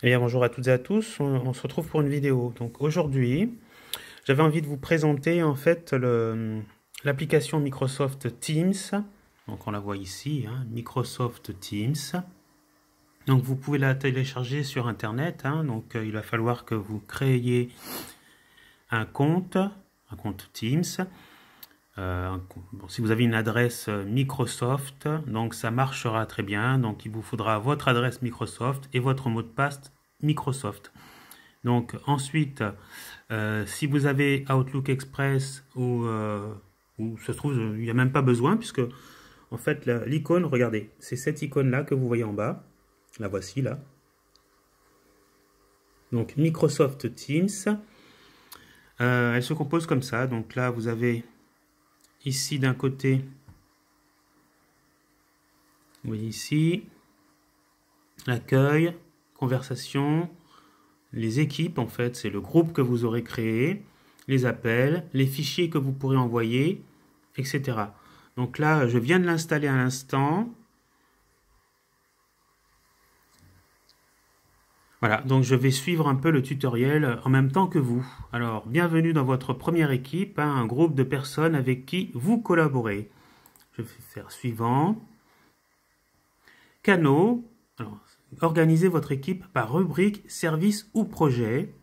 Eh bien, bonjour à toutes et à tous, on se retrouve pour une vidéo. Donc aujourd'hui, j'avais envie de vous présenter en fait l'application Microsoft Teams. Donc on la voit ici, hein, Microsoft Teams. Donc vous pouvez la télécharger sur Internet. Donc il va falloir que vous créiez un compte Teams. Bon, si vous avez une adresse Microsoft, donc ça marchera très bien. Donc il vous faudra votre adresse Microsoft et votre mot de passe Microsoft. Donc ensuite, si vous avez Outlook Express ou ça se trouve, il n'y a même pas besoin puisque en fait l'icône, regardez, c'est cette icône là que vous voyez en bas. La voici là. Donc Microsoft Teams. Elle se compose comme ça. Donc là, vous avez ici d'un côté, vous voyez ici, l'accueil, conversation, les équipes en fait, c'est le groupe que vous aurez créé, les appels, les fichiers que vous pourrez envoyer, etc. Donc là, je viens de l'installer à l'instant. Voilà, donc je vais suivre un peu le tutoriel en même temps que vous. Alors, bienvenue dans votre première équipe, un groupe de personnes avec qui vous collaborez. Je vais faire suivant. Canaux. Alors, organisez votre équipe par rubrique, service ou projet.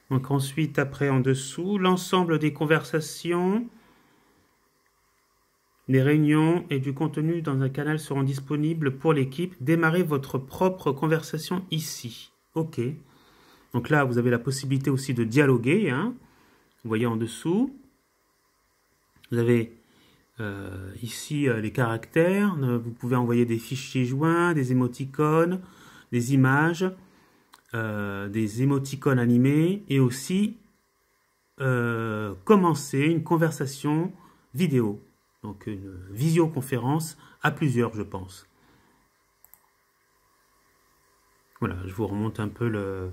Donc ensuite, après en dessous, l'ensemble des conversations, des réunions et du contenu dans un canal seront disponibles pour l'équipe. Démarrez votre propre conversation ici. OK. Donc là, vous avez la possibilité aussi de dialoguer. Vous voyez en dessous. Vous avez ici les caractères. Vous pouvez envoyer des fichiers joints, des émoticônes, des images, des émoticônes animés et aussi commencer une conversation vidéo. Donc une visioconférence à plusieurs, je pense. Voilà, je vous remonte un peu le...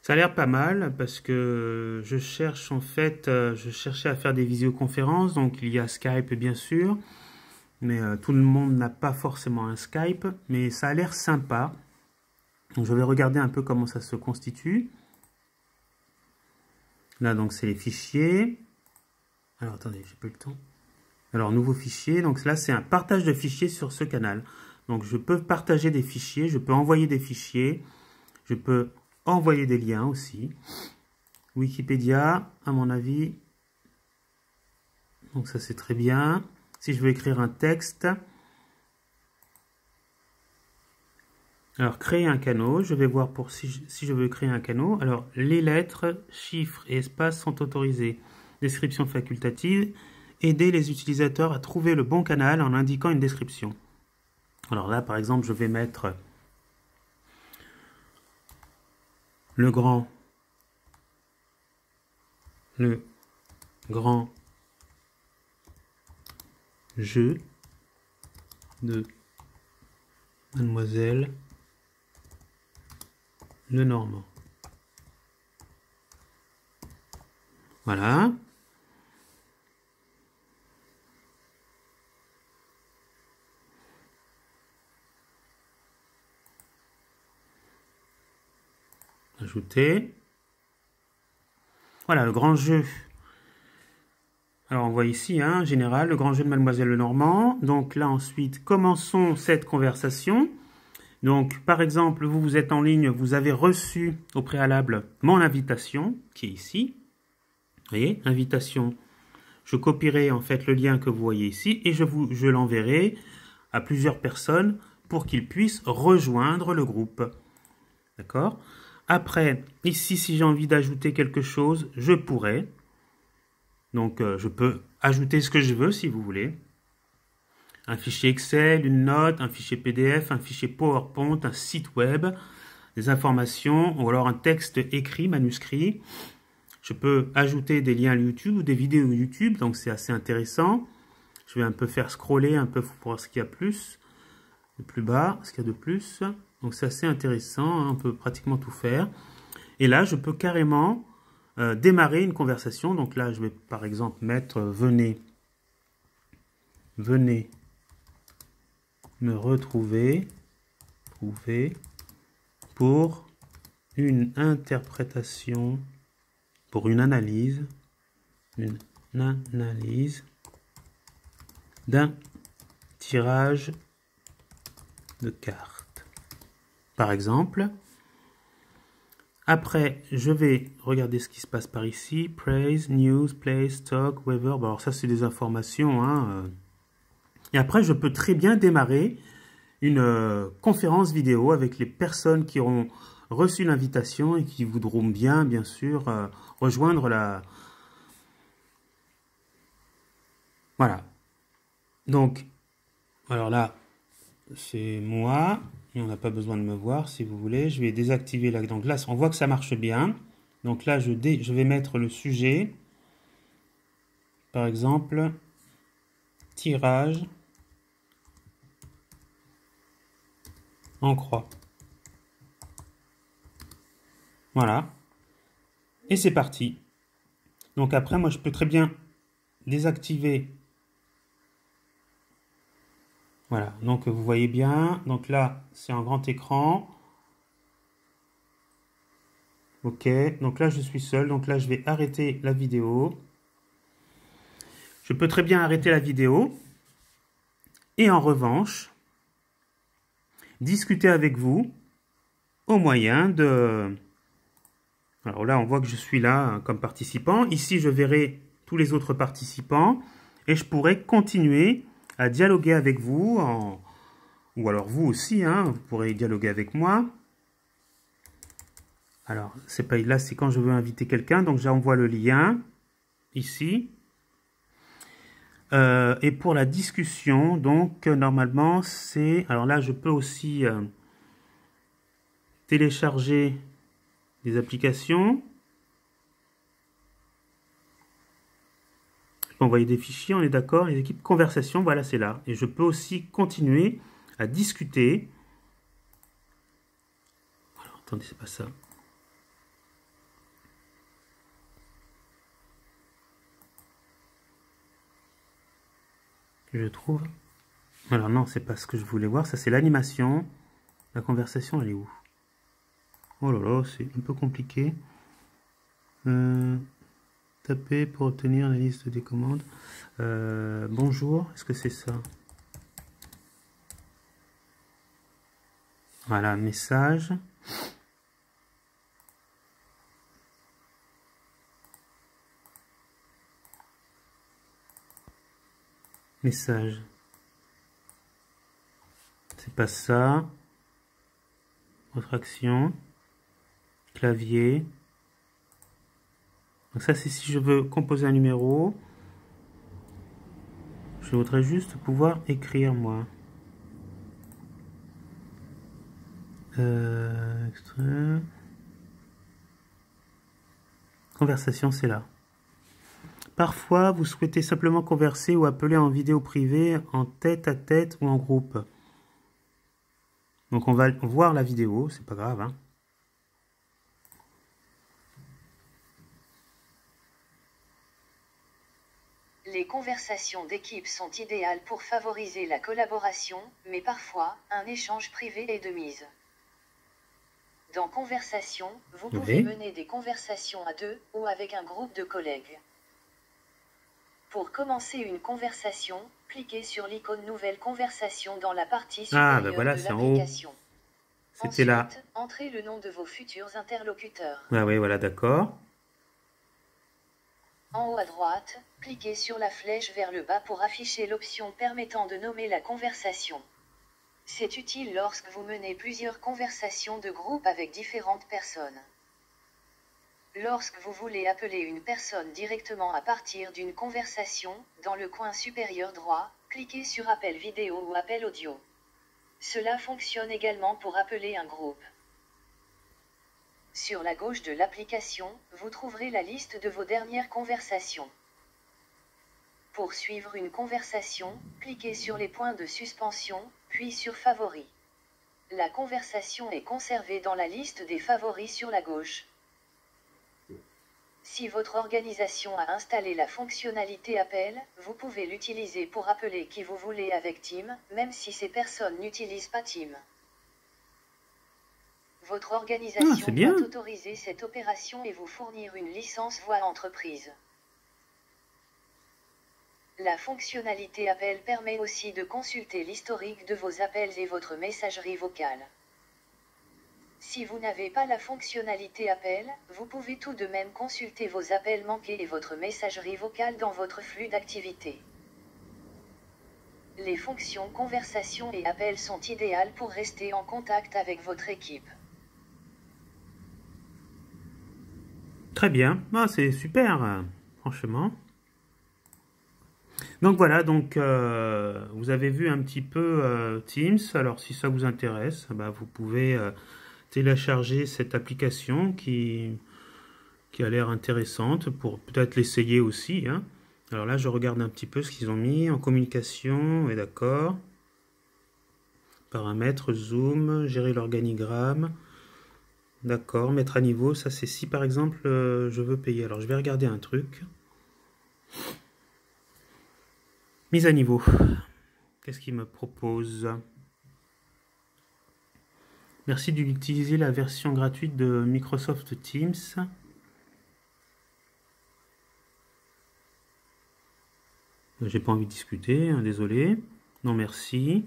Ça a l'air pas mal parce que je cherche en fait, je cherchais à faire des visioconférences, donc il y a Skype bien sûr, mais tout le monde n'a pas forcément un Skype, mais ça a l'air sympa. Donc je vais regarder un peu comment ça se constitue. Là donc c'est les fichiers. Alors attendez, j'ai pas eu le temps. Alors nouveau fichier, donc là c'est un partage de fichiers sur ce canal. Donc je peux partager des fichiers, je peux envoyer des fichiers, je peux envoyer des liens aussi. Wikipédia, à mon avis, donc ça c'est très bien. Si je veux écrire un texte, alors créer un canal, je vais voir pour si je veux créer un canal. Alors les lettres, chiffres et espaces sont autorisés. Description facultative, aider les utilisateurs à trouver le bon canal en indiquant une description. Alors là par exemple je vais mettre le grand jeu de Mademoiselle Lenormand. Voilà. Ajouter. Voilà, le grand jeu. Alors on voit ici, général, le grand jeu de Mademoiselle Lenormand. Donc là ensuite, commençons cette conversation. Donc par exemple, vous êtes en ligne, vous avez reçu au préalable mon invitation, qui est ici. Vous voyez, invitation. Je copierai en fait le lien que vous voyez ici et je l'enverrai à plusieurs personnes pour qu'ils puissent rejoindre le groupe. D'accord? Après, ici, si j'ai envie d'ajouter quelque chose, je pourrais. Donc, je peux ajouter ce que je veux, si vous voulez. Un fichier Excel, une note, un fichier PDF, un fichier PowerPoint, un site web, des informations, ou alors un texte écrit, manuscrit. Je peux ajouter des liens YouTube ou des vidéos YouTube, donc c'est assez intéressant. Je vais un peu faire scroller un peu pour voir ce qu'il y a plus. Le plus bas, ce qu'il y a de plus. Donc c'est assez intéressant, on peut pratiquement tout faire. Et là, je peux carrément démarrer une conversation. Donc là, je vais par exemple mettre venez me retrouver pour une interprétation, pour une analyse d'un tirage de cartes. Par exemple, après, je vais regarder ce qui se passe par ici. Praise, news, place, stock, weather. Bon, alors ça, c'est des informations. Hein. Et après, je peux très bien démarrer une conférence vidéo avec les personnes qui auront reçu l'invitation et qui voudront bien sûr, rejoindre la... Voilà. Donc, alors là, c'est moi. Et on n'a pas besoin de me voir, si vous voulez. Je vais désactiver là. Donc là, on voit que ça marche bien. Donc là, je vais mettre le sujet. Par exemple, tirage en croix. Voilà. Et c'est parti. Donc après, moi, je peux très bien désactiver. Voilà. Donc, vous voyez bien. Donc là, c'est un grand écran. Ok. Donc là, je suis seul. Donc là, je vais arrêter la vidéo. Je peux très bien arrêter la vidéo. Et en revanche, discuter avec vous au moyen de... Alors là, on voit que je suis là comme participant. Ici, je verrai tous les autres participants et je pourrai continuer à dialoguer avec vous, ou alors vous aussi, hein, vous pourrez dialoguer avec moi. Alors, c'est pas là, c'est quand je veux inviter quelqu'un, donc j'envoie le lien ici. Et pour la discussion, donc normalement, c'est... Alors là, je peux aussi télécharger des applications. Je peux envoyer des fichiers, on est d'accord. Les équipes conversation, voilà, c'est là. Et je peux aussi continuer à discuter. Alors, attendez, c'est pas ça. Que je trouve. Alors non, c'est pas ce que je voulais voir. Ça, c'est l'animation. La conversation, elle est où? Oh là là, c'est un peu compliqué. Taper pour obtenir la liste des commandes. Bonjour, est-ce que c'est ça? Voilà, message. Message. C'est pas ça. Autre action. Clavier. Donc ça, c'est si je veux composer un numéro. Je voudrais juste pouvoir écrire, moi. Extrait. Conversation, c'est là. Parfois, vous souhaitez simplement converser ou appeler en vidéo privée, en tête-à-tête ou en groupe. Donc on va voir la vidéo, c'est pas grave. Hein. Les conversations d'équipe sont idéales pour favoriser la collaboration, mais parfois, un échange privé est de mise. Dans Conversation, vous pouvez mener des conversations à deux ou avec un groupe de collègues. Pour commencer une conversation, cliquez sur l'icône Nouvelle conversation dans la partie supérieure de l'application. C'était là. Entrez le nom de vos futurs interlocuteurs. Ah oui, voilà, d'accord. En haut à droite, cliquez sur la flèche vers le bas pour afficher l'option permettant de nommer la conversation. C'est utile lorsque vous menez plusieurs conversations de groupe avec différentes personnes. Lorsque vous voulez appeler une personne directement à partir d'une conversation, dans le coin supérieur droit, cliquez sur Appel vidéo ou Appel audio. Cela fonctionne également pour appeler un groupe. Sur la gauche de l'application, vous trouverez la liste de vos dernières conversations. Pour suivre une conversation, cliquez sur les points de suspension, puis sur Favoris. La conversation est conservée dans la liste des favoris sur la gauche. Si votre organisation a installé la fonctionnalité appel, vous pouvez l'utiliser pour appeler qui vous voulez avec Team, même si ces personnes n'utilisent pas Team. Votre organisation doit autoriser cette opération et vous fournir une licence voix entreprise. La fonctionnalité appel permet aussi de consulter l'historique de vos appels et votre messagerie vocale. Si vous n'avez pas la fonctionnalité appel, vous pouvez tout de même consulter vos appels manqués et votre messagerie vocale dans votre flux d'activité. Les fonctions conversation et appel sont idéales pour rester en contact avec votre équipe. Très bien, ah, c'est super, franchement. Donc voilà, donc vous avez vu un petit peu Teams. Alors si ça vous intéresse, bah, vous pouvez télécharger cette application qui a l'air intéressante pour peut-être l'essayer aussi. Hein. Alors là, je regarde un petit peu ce qu'ils ont mis en communication, et d'accord. Paramètres, zoom, gérer l'organigramme. D'accord, mettre à niveau, ça c'est si par exemple je veux payer. Alors je vais regarder un truc. Mise à niveau. Qu'est-ce qu'il me propose? Merci d'utiliser la version gratuite de Microsoft Teams. J'ai pas envie de discuter, hein, désolé. Non, merci.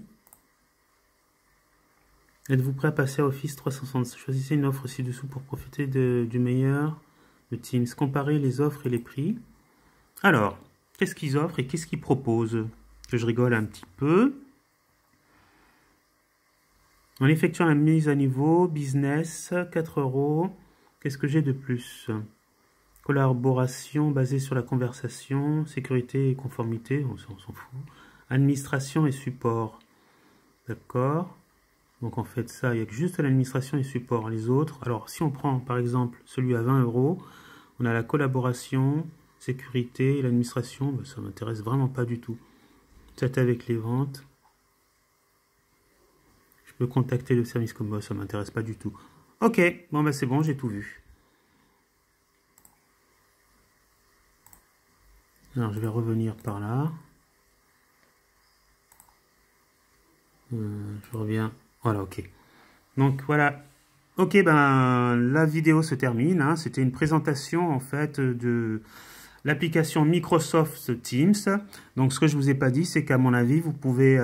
Êtes-vous prêt à passer à Office 360? Choisissez une offre ci-dessous pour profiter du meilleur de Teams. Comparez les offres et les prix. Alors, qu'est-ce qu'ils offrent et qu'est-ce qu'ils proposent? Que je rigole un petit peu. En effectuant la mise à niveau, business, 4 €. Qu'est-ce que j'ai de plus? Collaboration basée sur la conversation, sécurité et conformité, on s'en fout. Administration et support. D'accord. Donc en fait ça, il y a que juste l'administration et support. Les autres, alors si on prend par exemple celui à 20 €, on a la collaboration, sécurité et l'administration, ben, ça m'intéresse vraiment pas du tout. C'est avec les ventes. Je peux contacter le service comme moi, ça m'intéresse pas du tout. Ok, bon ben c'est bon, j'ai tout vu. Alors je vais revenir par là. Je reviens. Voilà, ok. Donc voilà. Ok, ben la vidéo se termine. Hein. C'était une présentation en fait de l'application Microsoft Teams. Donc ce que je vous ai pas dit, c'est qu'à mon avis, vous pouvez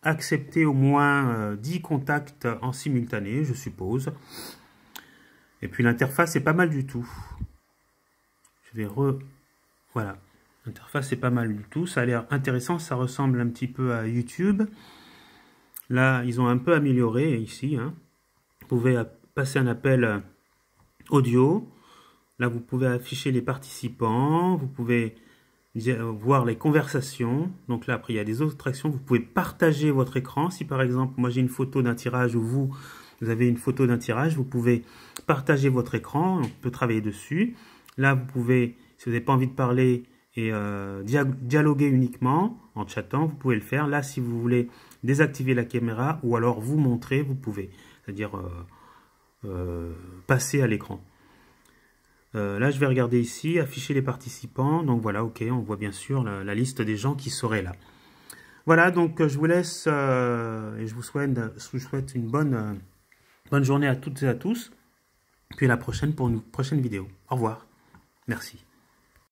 accepter au moins 10 contacts en simultané, je suppose. Et puis l'interface est pas mal du tout. Je vais Voilà. L'interface est pas mal du tout. Ça a l'air intéressant. Ça ressemble un petit peu à YouTube. Là, ils ont un peu amélioré ici. Hein. Vous pouvez passer un appel audio. Là, vous pouvez afficher les participants. Vous pouvez voir les conversations. Donc là, après, il y a des autres actions. Vous pouvez partager votre écran. Si par exemple, moi j'ai une photo d'un tirage ou vous avez une photo d'un tirage, vous pouvez partager votre écran. On peut travailler dessus. Là, vous pouvez, si vous n'avez pas envie de parler et dialoguer uniquement en chattant, vous pouvez le faire. Là, si vous voulez désactiver la caméra ou alors vous montrer, vous pouvez. C'est-à-dire passer à l'écran. Là, je vais regarder ici, afficher les participants. Donc voilà, ok, on voit bien sûr la liste des gens qui seraient là. Voilà, donc je vous laisse et je vous souhaite une bonne journée à toutes et à tous. Puis à la prochaine pour une prochaine vidéo. Au revoir. Merci.